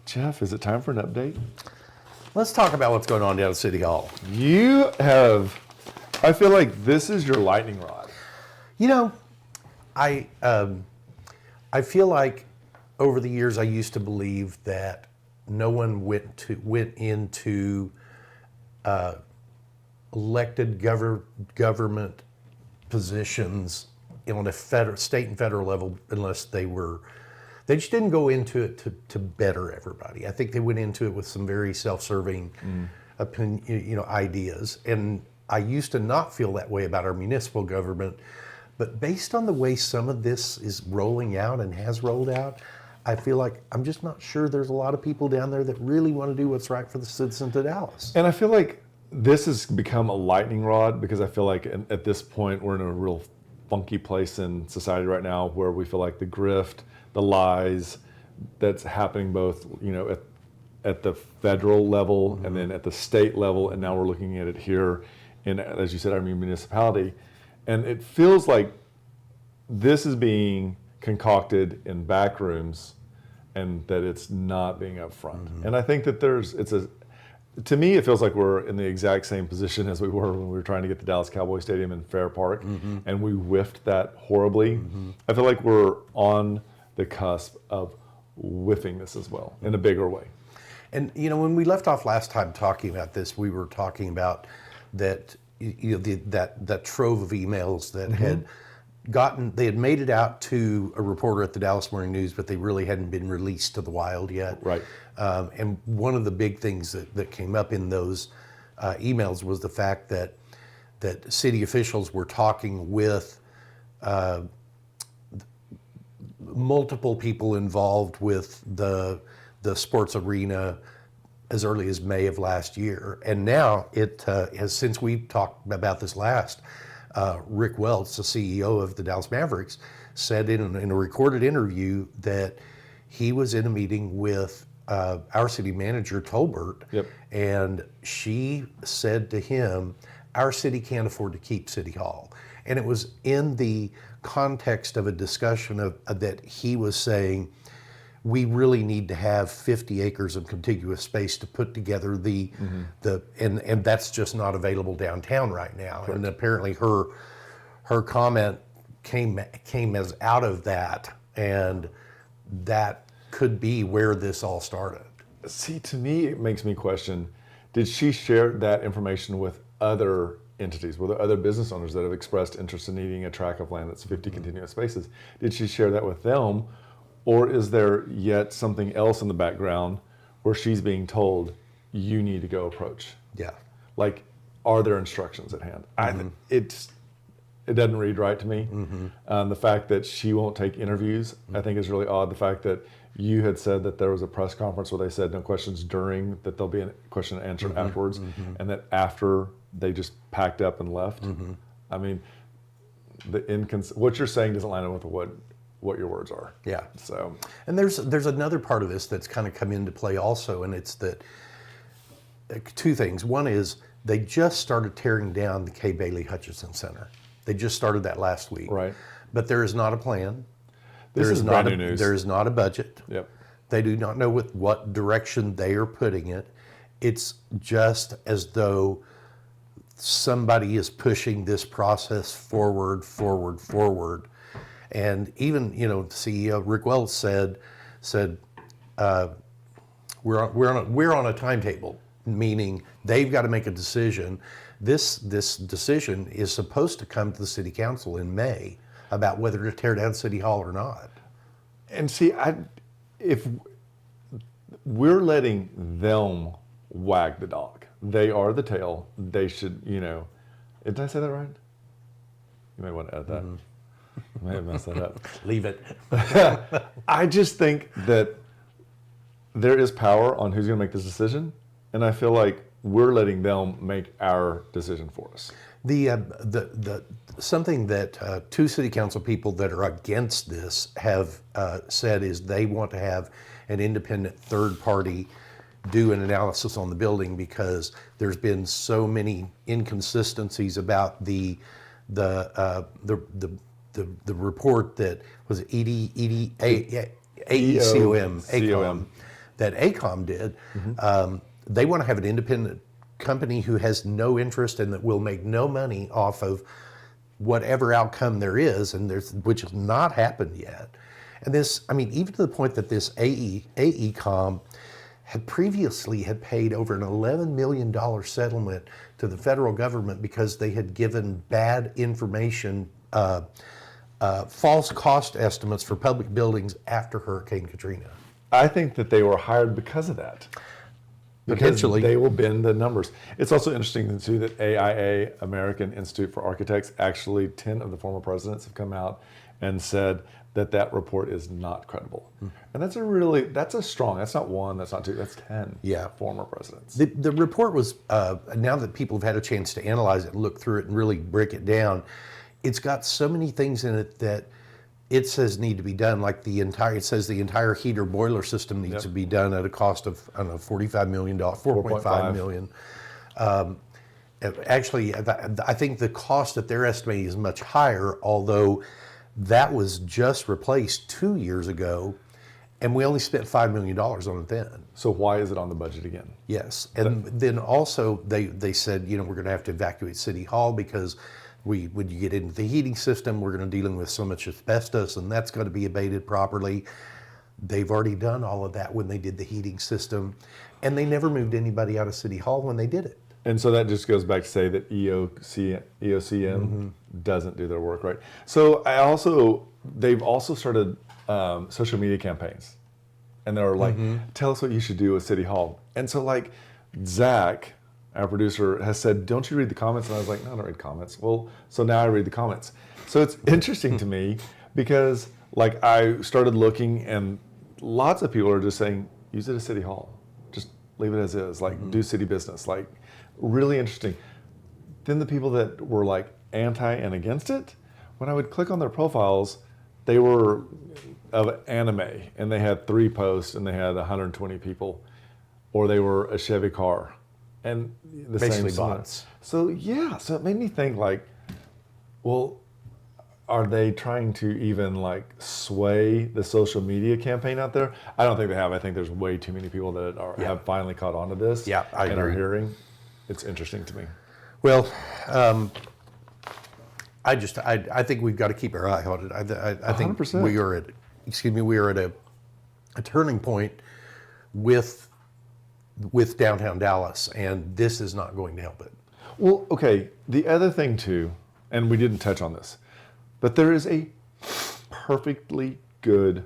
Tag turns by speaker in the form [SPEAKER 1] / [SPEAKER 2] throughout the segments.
[SPEAKER 1] Jeff, is it time for an update?
[SPEAKER 2] Let's talk about what's going on down at City Hall.
[SPEAKER 1] I feel like this is your lightning rod.
[SPEAKER 2] You know, I feel like over the years I used to believe that no one went into elected government positions on a state and federal level unless they just didn't go into it to better everybody. I think they went into it with some very self-serving opinion, ideas. And I used to not feel that way about our municipal government, but based on the way some of this is rolling out and has rolled out, I feel like I'm just not sure there's a lot of people down there that really want to do what's right for the citizens of Dallas.
[SPEAKER 1] And I feel like this has become a lightning rod because I feel like at this point we're in a real funky place in society right now where we feel like the grift, the lies that's happening both, at the federal level and then at the state level, and now we're looking at it here in, as you said, our municipality. And it feels like this is being concocted in back rooms and that it's not being up front. And I think that to me, it feels like we're in the exact same position as we were when we were trying to get the Dallas Cowboy Stadium in Fair Park, and we whiffed that horribly. I feel like we're on the cusp of whiffing this as well in a bigger way.
[SPEAKER 2] And when we left off last time talking about this, we were talking about that that trove of emails that they had made it out to a reporter at the Dallas Morning News, but they really hadn't been released to the wild yet.
[SPEAKER 1] Right.
[SPEAKER 2] And one of the big things that came up in those emails was the fact that city officials were talking with multiple people involved with the sports arena as early as May of last year. And now it has, since we talked about this last, Rick Welts, the CEO of the Dallas Mavericks, said in a recorded interview that he was in a meeting with our city manager, Tolbert, and she said to him, our city can't afford to keep City Hall. And it was in the context of a discussion of that he was saying, we really need to have 50 acres of contiguous space to put together and that's just not available downtown right now. Correct. And apparently her comment came as out of that, and that could be where this all started.
[SPEAKER 1] See, to me, it makes me question, did she share that information with other entities? Were there other business owners that have expressed interest in needing a tract of land that's 50 continuous spaces? Did she share that with them? Or is there yet something else in the background where she's being told, you need to go approach?
[SPEAKER 2] Yeah.
[SPEAKER 1] Like, are there instructions at hand? It doesn't read right to me. The fact that she won't take interviews, I think is really odd. The fact that you had said that there was a press conference where they said no questions during, that there'll be a question and answer afterwards, and that after they just packed up and left. I mean, what you're saying doesn't line up with what your words are.
[SPEAKER 2] Yeah.
[SPEAKER 1] So,
[SPEAKER 2] and there's another part of this that's kind of come into play also, and it's that two things. One is they just started tearing down the Kay Bailey Hutchison Center. They just started that last week.
[SPEAKER 1] Right.
[SPEAKER 2] But there is not a plan.
[SPEAKER 1] This is brand new news.
[SPEAKER 2] There is not a budget.
[SPEAKER 1] Yep.
[SPEAKER 2] They do not know what direction they are putting it. It's just as though somebody is pushing this process forward. And even, CEO Rick Wells said we're on a timetable, meaning they've got to make a decision. This decision is supposed to come to the city council in May about whether to tear down City Hall or not.
[SPEAKER 1] And see, if we're letting them wag the dog, they are the tail. They should, did I say that right? You may want to edit that. I may have messed that up.
[SPEAKER 2] Leave it.
[SPEAKER 1] I just think that there is power on who's going to make this decision, and I feel like we're letting them make our decision for us.
[SPEAKER 2] The something that two city council people that are against this have said is they want to have an independent third party do an analysis on the building because there's been so many inconsistencies about the report that was AECOM that AECOM did. They want to have an independent company who has no interest and that will make no money off of whatever outcome there is, and which has not happened yet. And this, I mean, even to the point that this AECOM had previously paid over an $11 million settlement to the federal government because they had given bad information, false cost estimates for public buildings after Hurricane Katrina.
[SPEAKER 1] I think that they were hired because of that. Because
[SPEAKER 2] Potentially.
[SPEAKER 1] they will bend the numbers. It's also interesting to see that AIA, American Institute for Architects, actually 10 of the former presidents have come out and said that that report is not credible. And that's a strong, that's not one, that's not two, that's 10 former presidents.
[SPEAKER 2] The report was, now that people have had a chance to analyze it, look through it, and really break it down, it's got so many things in it that it says need to be done, like it says the entire heater boiler system needs to be done at a cost of, I don't know, $45 million, $4.5 million. Actually, I think the cost that they're estimating is much higher, although that was just replaced 2 years ago, and we only spent $5 million on it then.
[SPEAKER 1] So why is it on the budget again?
[SPEAKER 2] Yes, and then also they said, we're going to have to evacuate City Hall because when you get into the heating system, we're going to dealing with so much asbestos, and that's going to be abated properly. They've already done all of that when they did the heating system, and they never moved anybody out of City Hall when they did it.
[SPEAKER 1] And so that just goes back to say that EOCM doesn't do their work right. So they've also started social media campaigns, and they're like, tell us what you should do with City Hall. And so like Zach, our producer, has said, don't you read the comments? And I was like, no, I don't read comments. Well, so now I read the comments. So it's interesting to me because like I started looking and lots of people are just saying, use it as City Hall. Just leave it as is, like do city business. Like really interesting. Then the people that were like anti and against it, when I would click on their profiles, they were of anime and they had 3 posts and they had 120 people, or they were a Chevy car. And the
[SPEAKER 2] Basically
[SPEAKER 1] same
[SPEAKER 2] bots.
[SPEAKER 1] So it made me think like, well, are they trying to even like sway the social media campaign out there? I don't think they have. I think there's way too many people that have finally caught on to this.
[SPEAKER 2] Yeah, I
[SPEAKER 1] and
[SPEAKER 2] agree.
[SPEAKER 1] are hearing. It's interesting to me.
[SPEAKER 2] Well, I think we've got to keep our eye on it. I think
[SPEAKER 1] 100%.
[SPEAKER 2] we are at a turning point with downtown Dallas, and this is not going to help it.
[SPEAKER 1] Well, okay. The other thing too, and we didn't touch on this, but there is a perfectly good,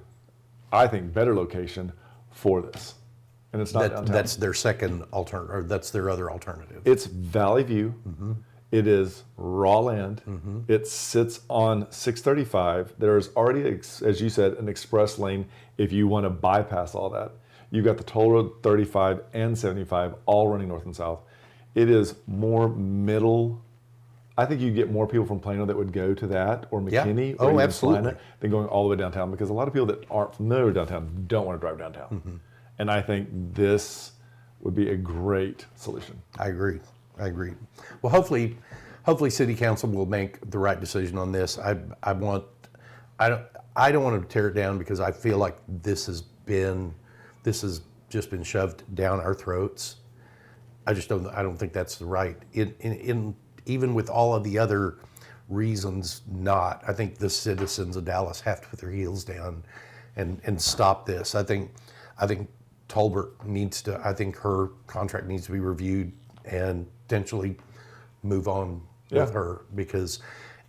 [SPEAKER 1] I think, better location for this, and it's not downtown.
[SPEAKER 2] That's their second alternative, or that's their other alternative.
[SPEAKER 1] It's Valley View. It is raw land. It sits on 635. There's already, as you said, an express lane if you want to bypass all that. You've got the toll road 35 and 75 all running north and south. It is more middle. I think you get more people from Plano that would go to that or McKinney or even
[SPEAKER 2] absolutely.
[SPEAKER 1] Salina than going all the way downtown, because a lot of people that aren't familiar with downtown don't want to drive downtown. And I think this would be a great solution.
[SPEAKER 2] I agree. Well, hopefully City Council will make the right decision on this. I don't want to tear it down because I feel like this has just been shoved down our throats. I don't think that's the right. Even with all of the other reasons not, I think the citizens of Dallas have to put their heels down and stop this. I think Tolbert I think her contract needs to be reviewed and potentially move on with her, because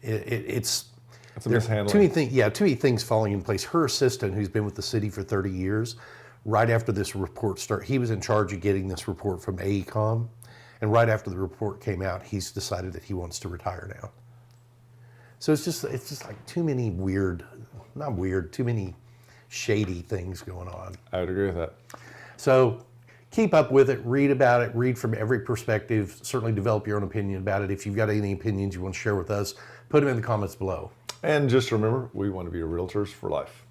[SPEAKER 2] it's
[SPEAKER 1] a mishandling.
[SPEAKER 2] Too many things falling in place. Her assistant, who's been with the city for 30 years, right after this report started, he was in charge of getting this report from AECOM, and right after the report came out, he's decided that he wants to retire now. So it's just like too many too many shady things going on.
[SPEAKER 1] I would agree with that.
[SPEAKER 2] So keep up with it, read about it, read from every perspective, certainly develop your own opinion about it. If you've got any opinions you want to share with us, put them in the comments below.
[SPEAKER 1] And just remember, we want to be realtors for life.